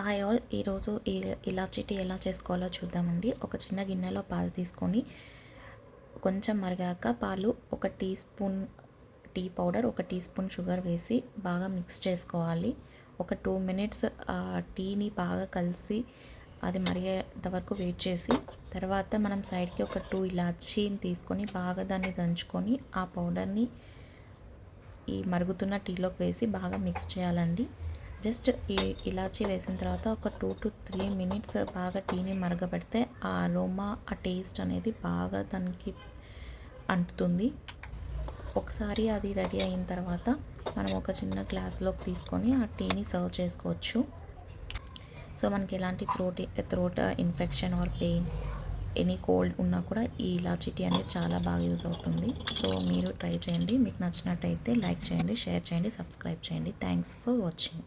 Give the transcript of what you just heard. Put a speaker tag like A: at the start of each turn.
A: Hi all. ఈరోజు ఇలాచీ tea ఎలా చేసుకోవాలో చూద్దామండి. ఒక చిన్న గిన్నెలో పాలు తీసుకొని కొంచెం మరిగాక పాలు ఒక టీ స్పూన్ టీ పౌడర్, ఒక టీ స్పూన్ షుగర్ వేసి బాగా మిక్స్ చేసుకోవాలి. ఒక 2 మినిట్స్ టీని బాగా కలిసి అది మరిగేంత వరకు వెయిట్ చేసి తర్వాత మనం సైడ్కి ఒక 2 ఇలాచీని తీసుకొని బాగా దాన్ని దంచుకొని ఆ పౌడర్ని ఈ మరుగుతున్న టీలోకి వేసి బాగా మిక్స్ చేయాలండి. జస్ట్ ఈ ఇలాచీ వేసిన తర్వాత ఒక 2 to 3 మినిట్స్ బాగా టీని మరగబెడితే ఆ అరోమా, ఆ టేస్ట్ అనేది బాగా దానికి అంటుతుంది. ఒకసారి అది రెడీ అయిన తర్వాత మనం ఒక చిన్న గ్లాస్లోకి తీసుకొని ఆ టీని సర్వ్ చేసుకోవచ్చు. సో మనకి ఎలాంటి throat infection or pain, any cold ఉన్నా కూడా ఈ ఇలాచీ టీ అనేది చాలా బాగా యూజ్ అవుతుంది. సో మీరు ట్రై చేయండి. మీకు నచ్చినట్టయితే లైక్ చేయండి, షేర్ చేయండి, సబ్స్క్రైబ్ చేయండి. Thanks for watching.